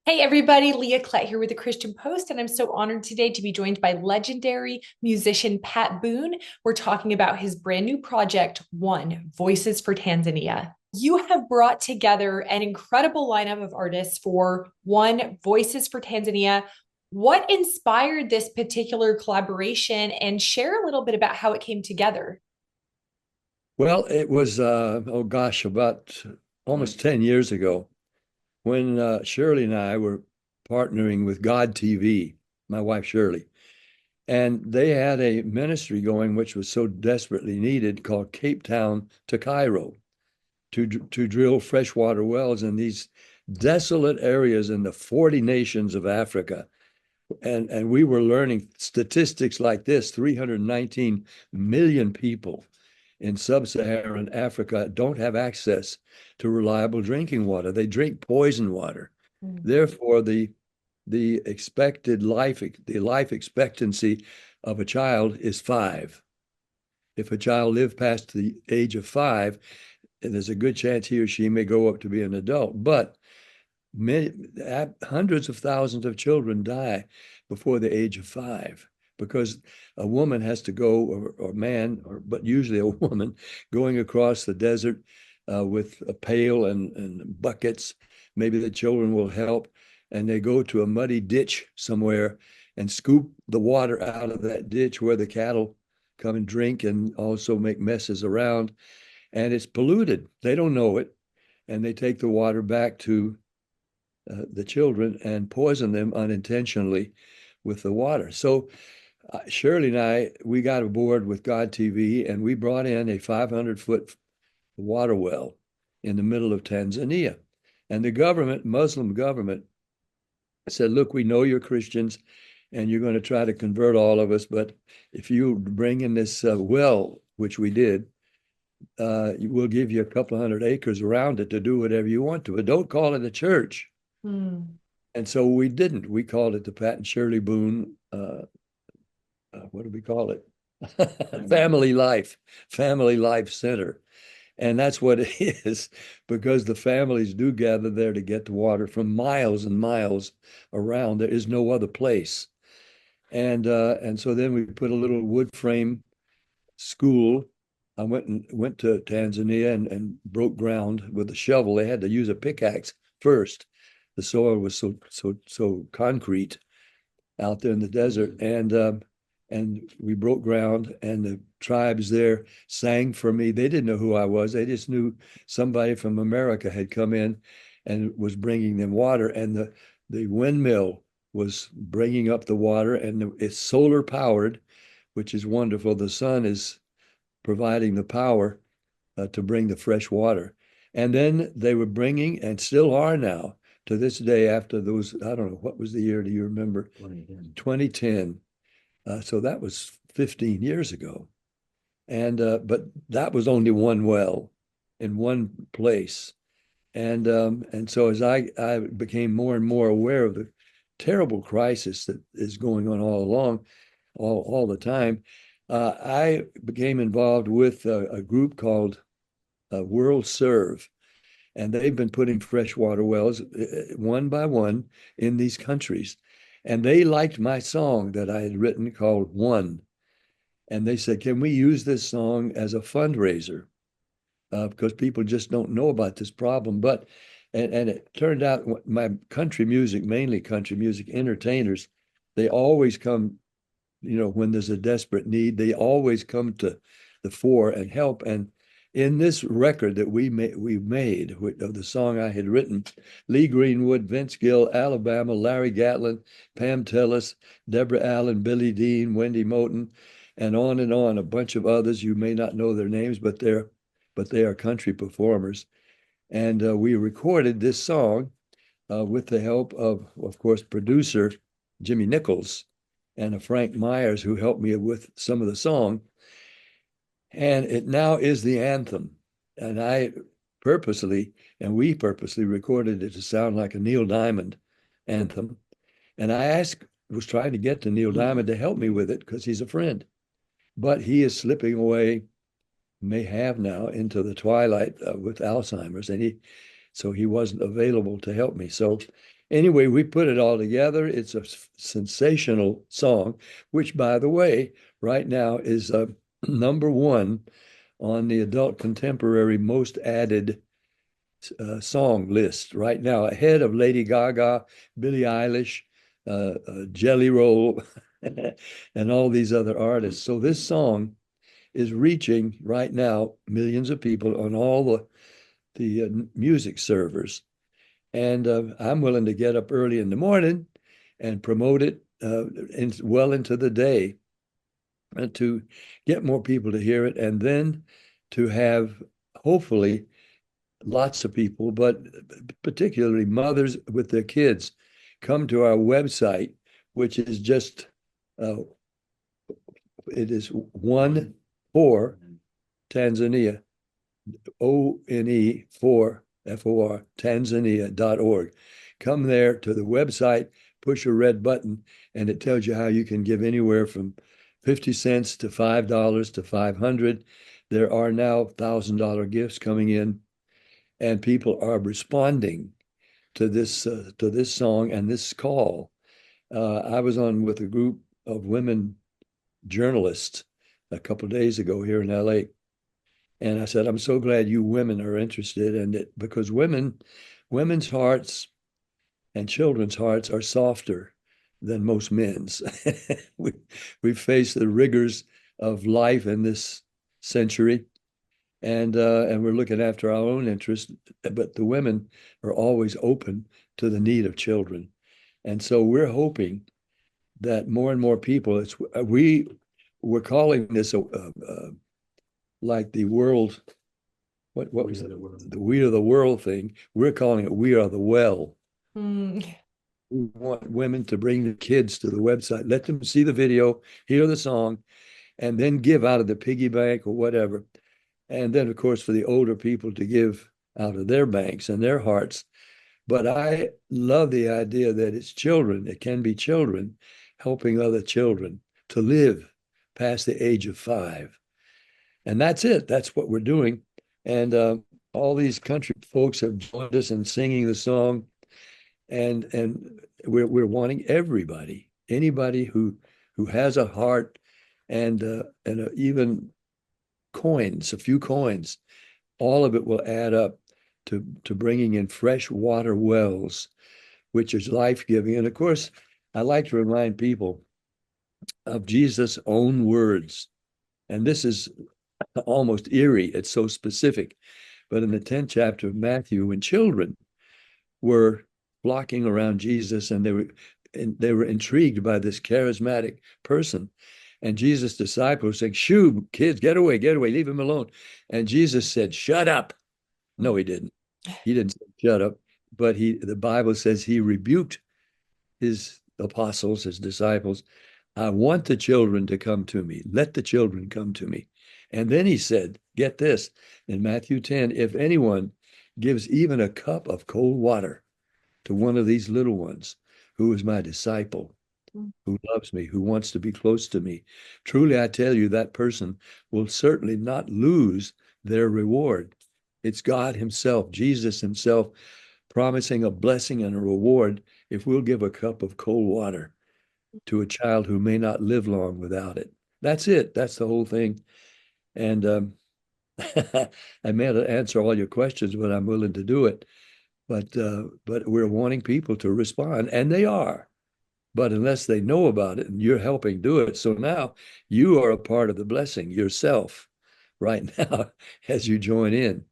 Hey everybody, Leah Klett here with the Christian Post, and I'm so honored today to be joined by legendary musician Pat Boone. We're talking about his brand new project, One Voices for Tanzania. You have brought together an incredible lineup of artists for One Voices for Tanzania. What inspired this particular collaboration, and share a little bit about how it came together? Well, it was, oh gosh, about almost 10 years ago when Shirley and I were partnering with God TV, my wife Shirley. And they had a ministry going which was so desperately needed called Cape Town to Cairo to drill freshwater wells in these desolate areas in the 40 nations of Africa. And we were learning statistics like this: 319 million people in sub-Saharan Africa don't have access to reliable drinking water. They drink poison water. Mm. Therefore, the expected life, the life expectancy of a child is 5. If a child lives past the age of 5, there's a good chance he or she may grow up to be an adult. But many, hundreds of thousands of children die before the age of 5 because a woman has to go, or man, but usually a woman, going across the desert with a pail and buckets. Maybe the children will help, and they go to a muddy ditch somewhere and scoop the water out of that ditch where the cattle come and drink and also make messes around. And it's polluted. They don't know it. And they take the water back to the children and poison them unintentionally with the water. So Shirley and I, we got aboard with God TV, and we brought in a 500-foot water well in the middle of Tanzania. And the government, Muslim government, said, look, we know you're Christians and you're going to try to convert all of us, but if you bring in this well, which we did, we'll give you a couple of 100 acres around it to do whatever you want to, but don't call it a church. Mm. And so we didn't. We called it the Pat and Shirley Boone, what do we call it? Family Life Center. And that's what it is, because the families do gather there to get the water from miles and miles around. There is no other place. And so then we put a little wood frame school. I went to Tanzania and broke ground with a shovel. They had to use a pickaxe first. The soil was so concrete out there in the desert, and we broke ground. And the tribes there sang for me. They didn't know who I was. They just knew somebody from America had come in and was bringing them water. And the windmill was bringing up the water, and it's solar powered, which is wonderful. The sun is providing the power to bring the fresh water. And then they were bringing, and still are now, to this day, after those, I don't know, what was the year? Do you remember? 2010. 2010. So that was 15 years ago. But that was only one well in one place. And so as I became more and more aware of the terrible crisis that is going on all along, all the time, I became involved with a group called World Serve, and they've been putting freshwater wells one by one in these countries. And they liked my song that I had written called One. And they said, can we use this song as a fundraiser? Because people just don't know about this problem. And it turned out my country music, mainly country music entertainers, they always come, when there's a desperate need, they always come to the fore and help. And in this record that we made of the song I had written, Lee Greenwood, Vince Gill, Alabama, Larry Gatlin, Pam Tillis, Deborah Allen, Billy Dean, Wendy Moten, and on, a bunch of others. You may not know their names, but they are country performers. And we recorded this song with the help of course, producer Jimmy Nichols and a Frank Myers, who helped me with some of the song. And it now is the anthem. And we purposely recorded it to sound like a Neil Diamond anthem. And was trying to get to Neil Diamond to help me with it because he's a friend. But he is slipping away, may have now, into the twilight with Alzheimer's. So he wasn't available to help me. So Anyway, we put it all together. It's a sensational song, which, by the way, right now is number one on the adult contemporary most added song list right now, ahead of Lady Gaga, Billie Eilish, Jelly Roll, and all these other artists. So this song is reaching right now millions of people on all the music servers. And I'm willing to get up early in the morning and promote it well into the day to get more people to hear it, and then to have hopefully lots of people, but particularly mothers with their kids, come to our website, which is just it is one for Tanzania, ONE for FOR, Tanzania.org. Come there to the website, push a red button, and it tells you how you can give anywhere from 50 cents to $5 to 500. There are now $1,000 gifts coming in, and people are responding to this song and this call. I was on with a group of women journalists a couple of days ago here in LA. And I said, I'm so glad you women are interested in it, because women's hearts and children's hearts are softer than most men's. We face the rigors of life in this century, and we're looking after our own interests, but the women are always open to the need of children. And so we're hoping that more and more people, we're calling this like the world, what was it? The We Are the World thing. We're calling it We Are the Well. Mm. We want women to bring the kids to the website, let them see the video, hear the song, and then give out of the piggy bank or whatever. And then, of course, for the older people to give out of their banks and their hearts. But I love the idea that it's children, it can be children helping other children to live past the age of 5. And that's it. That's what we're doing. And all these country folks have joined us in singing the song. And we're wanting everybody, anybody who has a heart and even coins, a few coins, all of it will add up to bringing in fresh water wells, which is life-giving. And of course, I like to remind people of Jesus' own words. And this is almost eerie. It's so specific. But in the 10th chapter of Matthew, when children were flocking around Jesus, and they were intrigued by this charismatic person, and Jesus' disciples saying, "Shoo, kids, get away, leave him alone." And Jesus said, "Shut up." No, he didn't. He didn't say, "Shut up." But the Bible says he rebuked his apostles, his disciples. "I want the children to come to me. Let the children come to me." And then he said, get this, in Matthew 10, "If anyone gives even a cup of cold water to one of these little ones, who is my disciple, who loves me, who wants to be close to me, truly I tell you, that person will certainly not lose their reward." It's God himself, Jesus himself, promising a blessing and a reward if we'll give a cup of cold water to a child who may not live long without it. That's it. That's the whole thing. And I may not answer all your questions, but I'm willing to do it. But we're wanting people to respond, and they are. But unless they know about it, and you're helping do it, so now you are a part of the blessing yourself right now as you join in.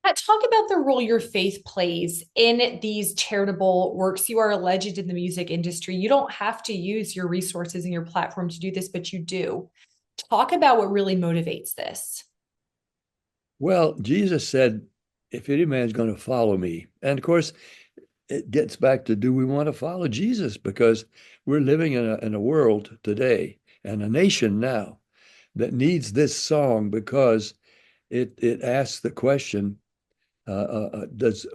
Talk about the role your faith plays in these charitable works. You are a legend in the music industry. You don't have to use your resources and your platform to do this, but you do. Talk about what really motivates this. Well, Jesus said, if any man's going to follow me, and of course, it gets back to, do we want to follow Jesus? Because we're living in a world today and a nation now that needs this song, because it asks the question, does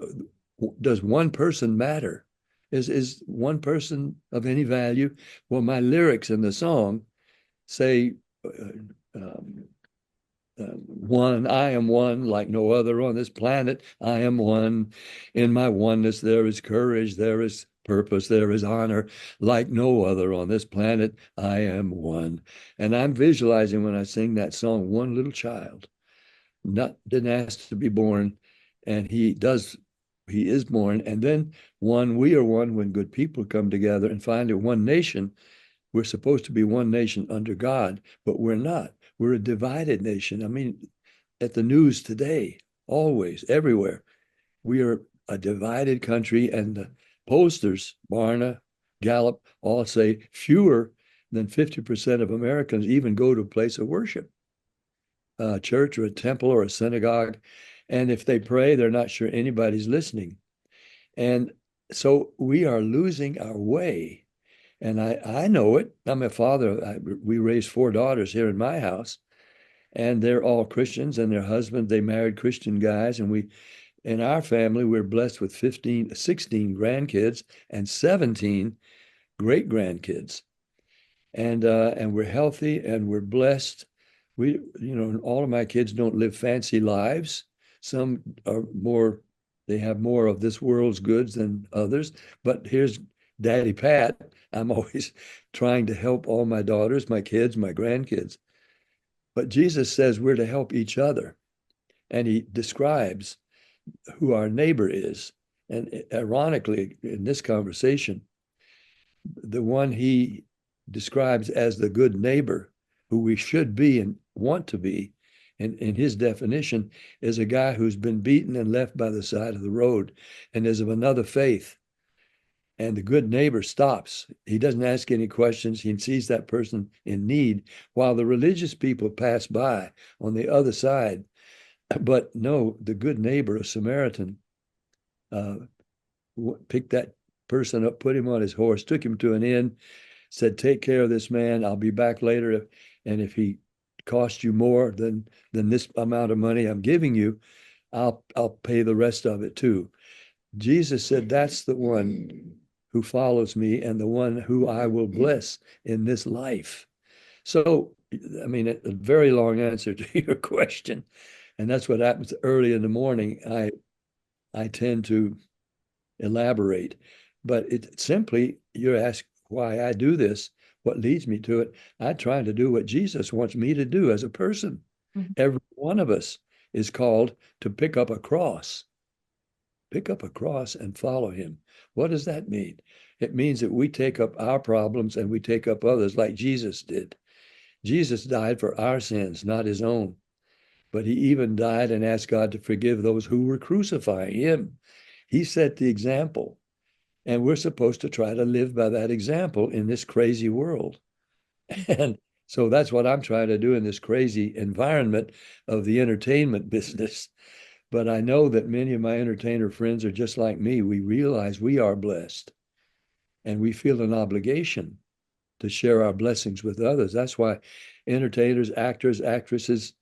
one person matter? Is one person of any value? Well, my lyrics in the song say, one. I am one like no other on this planet. I am one. In my oneness, there is courage, there is purpose, there is honor like no other on this planet. I am one. And I'm visualizing when I sing that song, one little child, not didn't ask to be born, and he is born. And then one, we are one when good people come together and find it one nation. We're supposed to be one nation under God, but we're not. We're a divided nation. I mean, at the news today, always, everywhere, we are a divided country, and the pollsters, Barna, Gallup, all say fewer than 50% of Americans even go to a place of worship, a church or a temple or a synagogue. And if they pray, they're not sure anybody's listening. And so we are losing our way. And I know it. I'm a father. We raised four daughters here in my house, and they're all Christians, and their husbands, they married Christian guys. And in our family, we're blessed with 16 grandkids and 17 great grandkids. And we're healthy and we're blessed. All of my kids don't live fancy lives. Some are more, they have more of this world's goods than others. But here's Daddy Pat. I'm always trying to help all my daughters, my kids, my grandkids. But Jesus says we're to help each other. And he describes who our neighbor is. And ironically, in this conversation, the one he describes as the good neighbor, who we should be and want to be, in his definition, is a guy who's been beaten and left by the side of the road and is of another faith. And the good neighbor stops. He doesn't ask any questions. He sees that person in need, while the religious people pass by on the other side. But no, the good neighbor, a Samaritan, uh, picked that person up, put him on his horse, took him to an inn, said, "Take care of this man. I'll be back later. And if he costs you more than this amount of money I'm giving you, I'll pay the rest of it too." Jesus said, that's the one who follows me and the one who I will bless in this life. So, I mean, a very long answer to your question. And that's what happens early in the morning. I tend to elaborate, but it simply, you're asked why I do this, what leads me to it. I try to do what Jesus wants me to do as a person. Mm-hmm. Every one of us is called to pick up a cross and follow him. What does that mean? It means that we take up our problems and we take up others like Jesus did. Jesus died for our sins, not his own. But he even died and asked God to forgive those who were crucifying him. He set the example, and we're supposed to try to live by that example in this crazy world. And so that's what I'm trying to do in this crazy environment of the entertainment business. But I know that many of my entertainer friends are just like me. We realize we are blessed, and we feel an obligation to share our blessings with others. That's why entertainers, actors, actresses,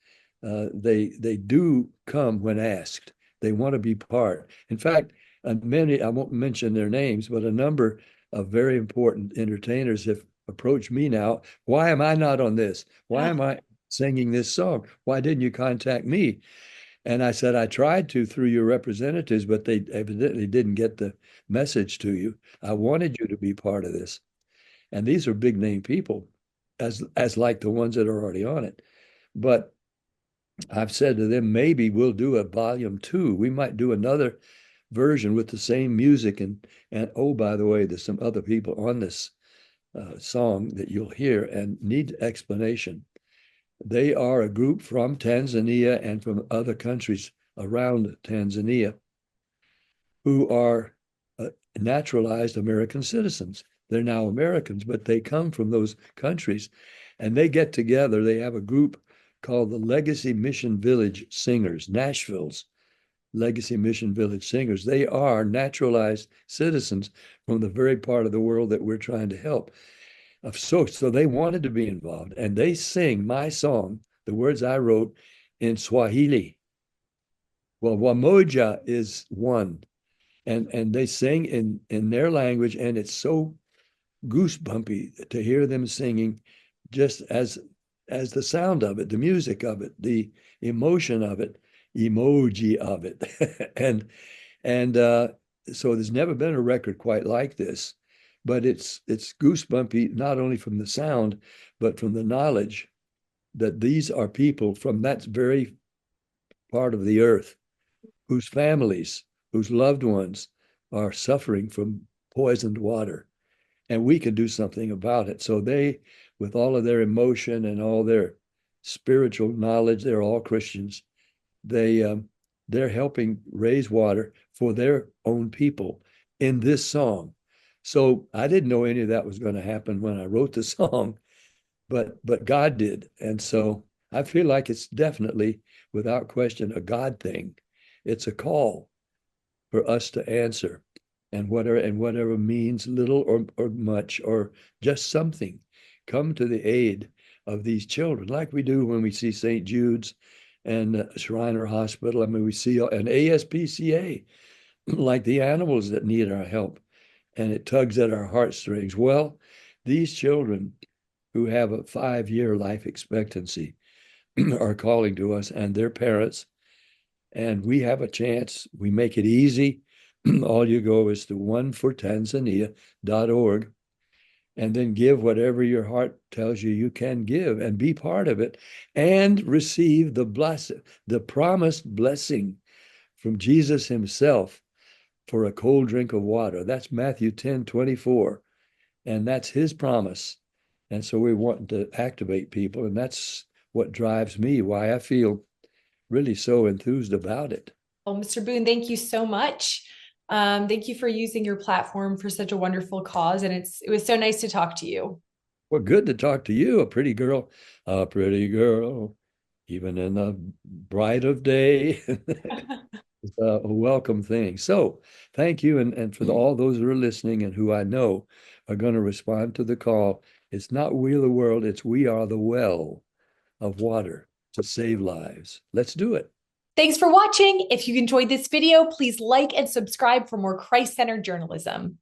they do come when asked. They want to be part. In fact, many, I won't mention their names, but a number of very important entertainers have approached me now. Why am I not on this? Why am I singing this song? Why didn't you contact me? And I said, I tried to through your representatives, but they evidently didn't get the message to you. I wanted you to be part of this. And these are big name people, as like the ones that are already on it. But I've said to them, maybe we'll do a volume 2. We might do another version with the same music. And oh, by the way, there's some other people on this song that you'll hear and need explanation. They are a group from Tanzania and from other countries around Tanzania who are naturalized American citizens. They're now Americans, but they come from those countries, and they get together. They have a group called the Legacy Mission Village Singers, Nashville's Legacy Mission Village Singers. They are naturalized citizens from the very part of the world that we're trying to help. So they wanted to be involved, and they sing my song, the words I wrote, in Swahili. Well, Wamoja is one, and they sing in their language, and it's so goosebumpy to hear them singing, just as as the sound of it, the music of it, the emotion of it, emoji of it. and and so there's never been a record quite like this, but it's goosebumpy not only from the sound, but from the knowledge that these are people from that very part of the earth whose families, whose loved ones are suffering from poisoned water, and we can do something about it. So they, with all of their emotion and all their spiritual knowledge, they're all Christians. They're helping raise water for their own people in this song. So I didn't know any of that was going to happen when I wrote the song, but God did. And so I feel like it's definitely, without question, a God thing. It's a call for us to answer, and whatever means little or much or just something, come to the aid of these children, like we do when we see St. Jude's and Shriner Hospital. I mean, we see an ASPCA, like the animals that need our help, and it tugs at our heartstrings. Well, these children who have a 5-year life expectancy are calling to us and their parents, and we have a chance. We make it easy. All you go is to onefortanzania.org and then give whatever your heart tells you you can give and be part of it and receive the promised blessing from Jesus himself for a cold drink of water. That's Matthew 10:24. And that's his promise. And so we want to activate people. And that's what drives me, why I feel really so enthused about it. Well, Mr. Boone, thank you so much. Thank you for using your platform for such a wonderful cause. And it was so nice to talk to you. Well, good to talk to you, a pretty girl, even in the bright of day. It's a welcome thing. So thank you. And for all those who are listening and who I know are going to respond to the call, it's not we are the world, it's we are the well of water to save lives. Let's do it. Thanks for watching. If you enjoyed this video, please like and subscribe for more Christ-centered journalism.